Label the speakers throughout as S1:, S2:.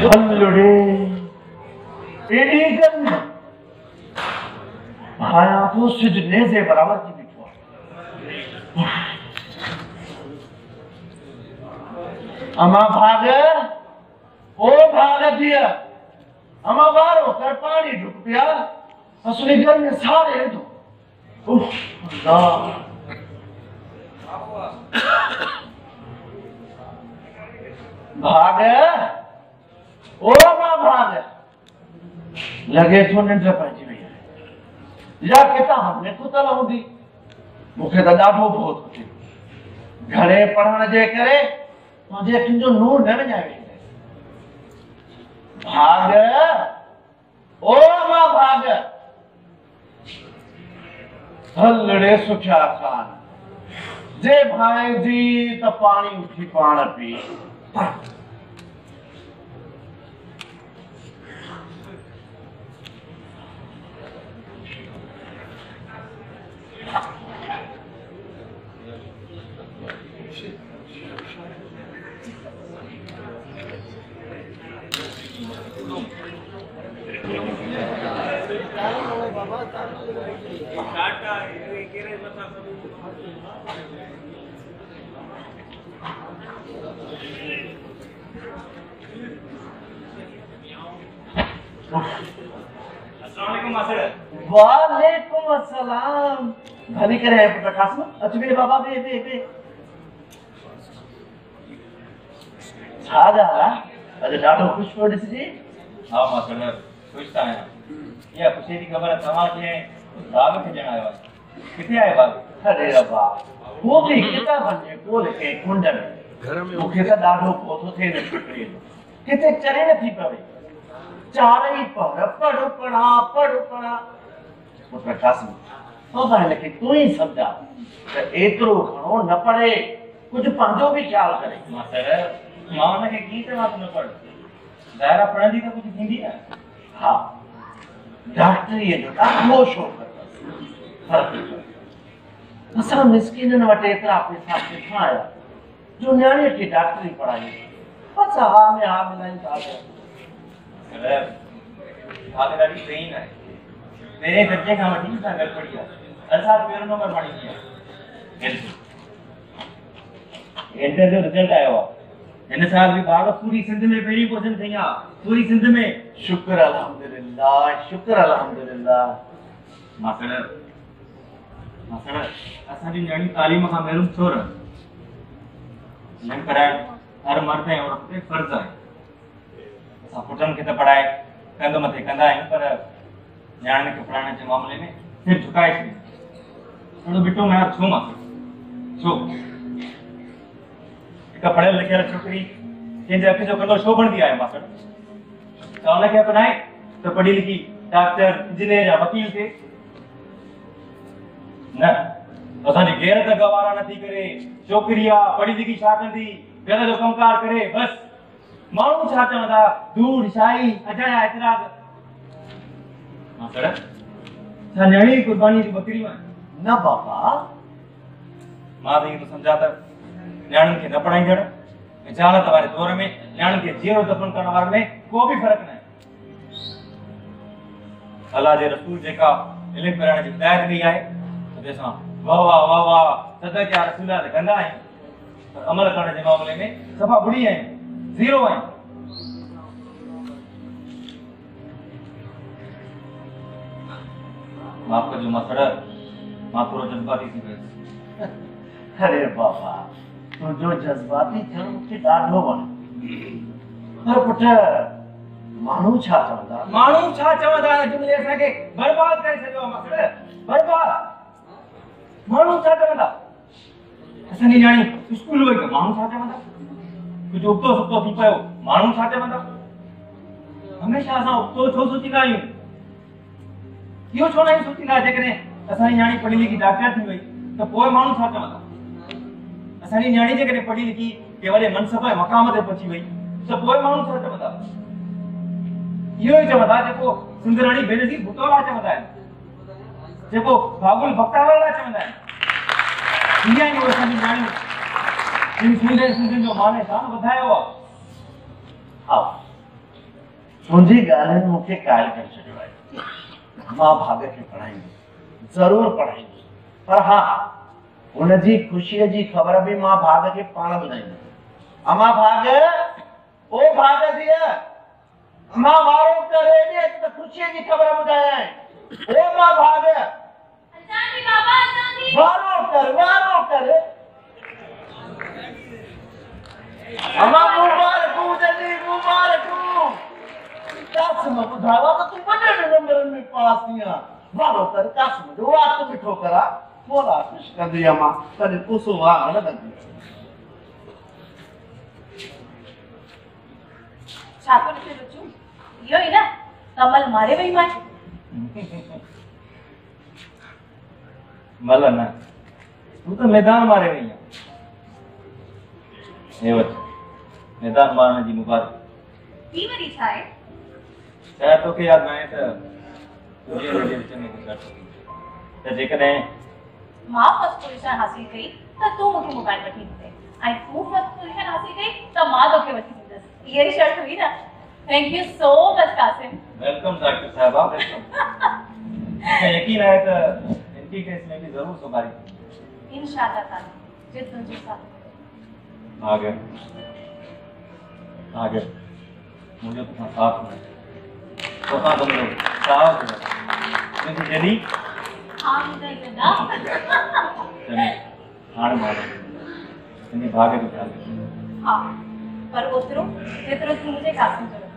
S1: हल्लुड़े AD gun भाया तो सिजने से बराबर की बिठवा अमा भाग ओ भाग दिया अमा वारो कर पानी ढुक पिया असली घर में सारे दो अल्लाह भाग ओ मां भाग लगे तो निंड पहुंची वई या केता हमने तो तला हुंदी मुखे तो ॾाढो बहुत थी घणे पढ़ण जे करे मुझे तुंहिंजो नूर न वञावे भाग ओ मां भाग हलड़े सुखिया खान जे भाई जी त पानी उठी पाण पी वालेकुम अस्सलाम भली करे पुत्र कासम अचबे बाबा बे छादा अरे ॾाढो खुश हो ॾिसजी
S2: हां मास्टर खुश था आहियां या खुशी की खबर तव्हां खे बाग खे ॼण आयो आहे किथे आहे बाग
S1: अरे रब्बा वो भी किताबन में कोल के कुंड में घर में मुखे त ॾाढो पोथो थे न छुटी किथे चरे न थी पवे चार ही पढ़ो पढ़ा पुत्र कासम तो भाई के तू ही समझा त एतरो घणो न पढ़े कुछ पंजो भी ख्याल करे
S2: मास्टर मां उन खे की ते बात न पढ़ दायरा पढ़ंदी त कुछ थींदी है
S1: हां डॉक्टरी जो ॾाढो शौक़ है असा मिस्किनन वटे एतरा पैसा किथा आया जो न्याणी की डॉक्टरी पढ़ाई बस हा में हा मिलाई था
S2: अरे हाल ॾाढी सही न आहे मेरे दर्जे खां वठी असां घर पढ़ी आहे असां पहिरों नंबर पाणी किया इंटर जो रिजल्ट आयो आहे हिन साल भी बाग पूरी सिंध में पहिरीं पोजीशन खई आहे पूरी सिंध में
S1: शुक्र अल्हम्दुलिल्लाह
S2: मास्टर असांजी न्याणी तालीम खां महरूम छो रह हिन कराइण हर मर्द ऐं औरत ते फर्ज़ आहे असां पुटनि खे त पढ़ाए कंध मथे कंदा आहियूं पर न्याणियुनि खे पढ़ाइण जे मामले में सिर झुकाए छॾियो थोरो बिटो महर छो मास्टर छो हिकु पढ़ियल लिखियल छोकिरी कंहिंजे अख जो कलो छो बणंदी आहे मास्टर त हुनखे अपनाए त पढ़ी लिखी डॉक्टर इंजीनियर या वकील थिए न असांजी गैरत गवारा नथी करे छोकिरी आहे पढ़ी लिखी छा कंदी घर जो कमकार करे बस माण्हू छा चवंदा दूर शाही अजाया एतिराज़ मास्टर छा न्याणी कुर्बानी जी बकरियूं आहिनि
S1: न बाबा
S2: मां त इहो सम्झा त न्याणियुनि खे न पढ़ाईंदड़ ऐं जहालत वारे दौर में न्याणियुनि खे जीअरो दफ़न करण वारनि में को बि फ़र्क़ु न आहे अलाह जे रसूल जेका इल्मु पढ़ाइण जी हिदायत कई आहे त असां वाह वाह वाह वाह सदक या रसूल ते कंदा आहियूं पर अमल करण जे मामले में सफ़ा बुड़ी आहियूं ज़ीरो आहियूं माफ़ कजो मास्टर मां थोरो जज़्बाती थी वियुसि
S1: अरे बाबा तू जो जज्बाती थियो मुझे ॾाढो वणे पर पुट माण्हू छा चवंदा जुमले असांखे बर्बाद करे छॾियो मास्टर बर्बाद माण्हू छा चवंदा
S2: असांजी न्याणी स्कूल वई त माण्हू छा चवंदा कुझु उबतो सुबतो थी पियो माण्हू छा चवंदा हमेशह असां उबतो छो सोचींदा आहियूं इहो छो न सोचींदा जेकॾहिं असांजी न्याणी पढ़ी लिखी डॉक्टर थी वई त पोइ माण्हू छा चवंदा असांजी न्याणी जेकॾहिं पढ़ी लिखी के वॾे मनसब ऐं मक़ाम ते पहुची वई त पोइ माण्हू छा चवंदा इहो ई चवंदा जेको सिंधराणी बेनज़ीर भुटोला चवंदा आहिनि जेको बाबुल बख्तावला चवंदा आहिनि इहा ई असांजी न्याणियूं इन सिंधियुनि जो मान शान वधायो आहे
S1: हा तुझी ॻाल्हियुनि मूंखे कायल करे छॾियो आहे। मां भाग खे पढ़ाईंदुसि, ज़रूर पढ़ाईंदुसि, पर हा उनजी ख़ुशीअ जी ख़बर बि मां भाग खे पाण ॿुधाईंदुसि। अमा भाग, ओ भाग धीअ, मां वारो करे ॾे त ख़ुशीअ जी ख़बर ॿुधायां। ओ मां भाग,
S3: असांजी बाबा असांजी
S1: वारो कर। अमा मुबारकू जल्दी मुबारकू। कासिम ॿुधायो त तूं वॾे नंबरनि में पास थी आहीं। वारो कर कासिम जो वात मिठो करा। मोला ख़ुश कंदी अमा, कॾहिं पुसो वांग न कंदी।
S3: छा थो ॾिसे बच्चू? इहो ई न कमल मारे वई मां।
S2: मल न, तू तो मैदान मारे वही है। ये बच्चा मैदान मारने जी मुबारक।
S3: ई वरी छा आहे?
S2: शायद तो के याद न आहे त तुझे मुझे विच में कुझु घटि त जेकॾहिं
S3: मां फर्स्ट पोजीशन हासिल कई त तूं मूंखे मोबाइल वठी ॾींदे ऐं तूं फर्स्ट पोजीशन हासिल कई त मां तोखे वठी ॾींदसि। इहा ई शर्त हुई न। Thank you so much Qasim.
S2: Welcome doctor साहबा, वेलकम। मूंखे यकीन आहे त इनकी केस में भी जरूर सुधारी
S3: इंशाअल्लाह ताला। जिद्द जो साथ
S2: आगे मुझे तो साथ में तो हाँ तुम लोग साथ में मुझे जल्दी
S3: हाँ मुझे इतना
S2: चलिए हाड़ मारो इन्हें भागे तो क्या
S3: हाँ पर उतरो जितना तू मुझे कासिम जरूर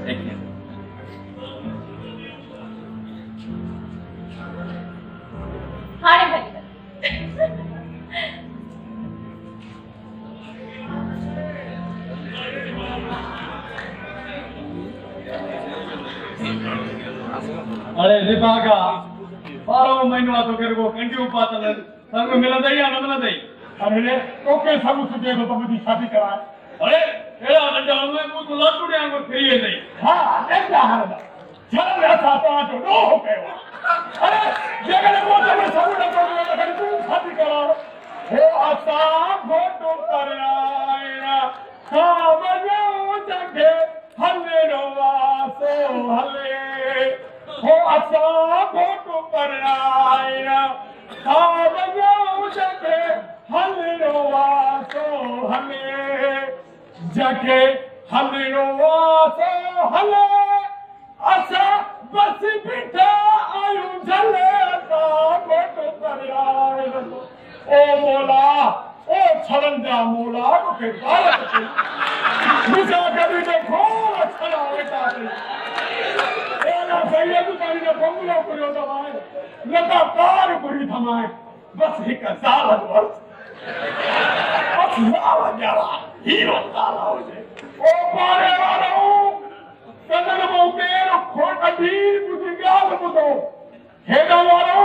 S2: देखिए
S3: हाड़े भली
S4: अरे रिबागा 12 महीनो तो कर को कंटिन्यू पातल संग मिलंदई या न मिलंदई। अरे रे ओके सब सुठे तो मुझी शादी कराए। अरे एड़ा नंढा में मुझ लाटुड़े वांगुर फिरी वेंदई। हां नंढा हरदा चल रहा तो नो हो गयो। अरे जेकॾहिं वो तो सब न को तू शादी करा हो असा फोटो कराया सामने जगे हले रोवासो हले हो असा फोटो कराया सामने जगे हले रोवासो हले जगे हले रोवासो हले असा बस बिठा आयु झले असा फोटो कराया ओ मोला ओ छरंजा मोला को के बात मुझे कभी देखो छड़ा बेटा एला सही तू तारी ने बंगलो करियो दवाए लगातार पूरी थमाए बस एक साल वर्ष बस साल जाला हीरो साल हो जे ओ पारे वालो कदन मो मेरो खोट दी मुझी गाल बुदो हेडा वालो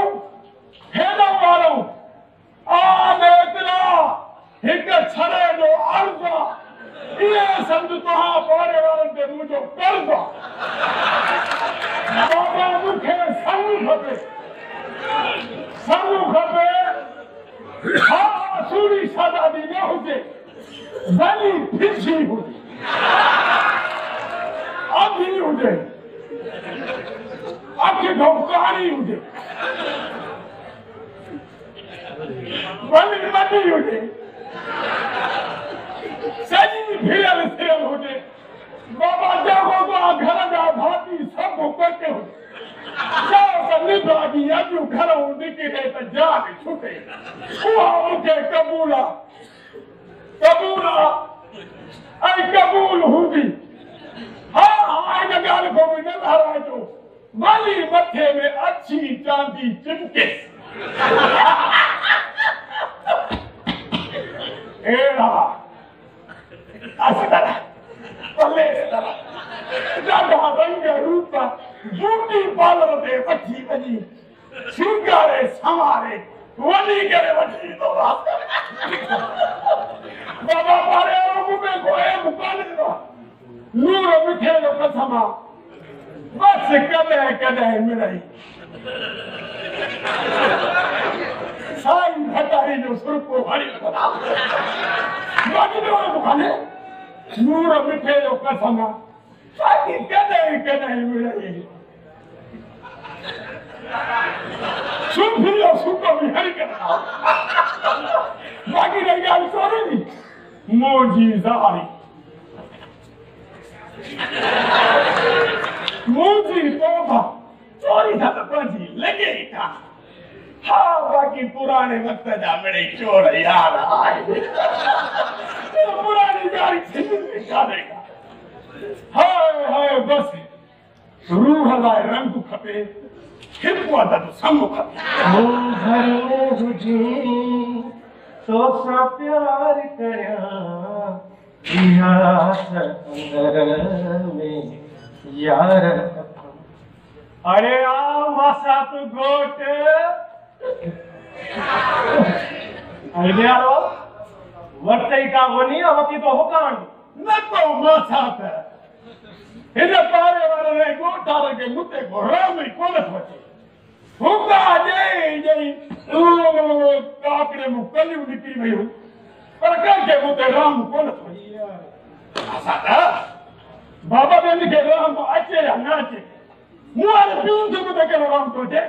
S4: आ देखला एक छरे जो अर्जा ये समझ तो पारे वाले ते मुझो कर्जा बाबा मुखे संग खपे हाँ सूरी सदा दी न हुजे भली फिरसी हुजे अभी हुजे अख ढोकारी हुजे भली मटी हुजे सजी फिरल थियल हुजे बाबा जागो तो घर जा भाती सब पके हुजे जाओ त निभागी अजू घर निकिरे त जान छुटे उहा मूंखे कबूल ऐं कबूल हूंदी हा इन ॻाल्हि को बि न नाराज़ो भली मथे में अच्छी चांदी चिमके एड़ा अस्तर पले ॾाढा रंग रूप ब्यूटी पार्लर ते वठी वञी श्रृंगारे संवारे वञी करे वठी ईंदो बाबा पारे में कोई मुकान ॾिनो नूर मिठे जो कसम बस कॾहिं मिलई साईं भटारी जो सुरको हरी मुकाने नूर मिठे जो कसम बाक़ी कॾहिं मिले सुठो सुठो बि हर करा बाक़ी रही ॻाल्हि कोन्हे मुंहिंजी ज़ारी मुंहिंजी तौबा चोरी था त पंहिंजी लॻे ई कान हाँ बाकी पुराने वक्त जा मेरे चोर यार आए पुरानी यारी जिंदगी कानेगा हाय हाय बस रूह लाए रंग खपे हिप्पो दा संग खपे
S1: वो घर में हुजे तो सा प्यार करया इतिहास अंदर में यार
S4: अरे आ मासा तू गोट अरे यारो वटई का वनी अवती तो होकान न तो मासात इन पारे वाले रे गोटा के मुते को राम ही कोन वचे हुका जे जे काकड़े मु कली निकली वई पर का के मुते राम कोन वचे मासात बाबा ने के राम अचे या ना अचे मुआरे पिउन जो मुते के राम तो जे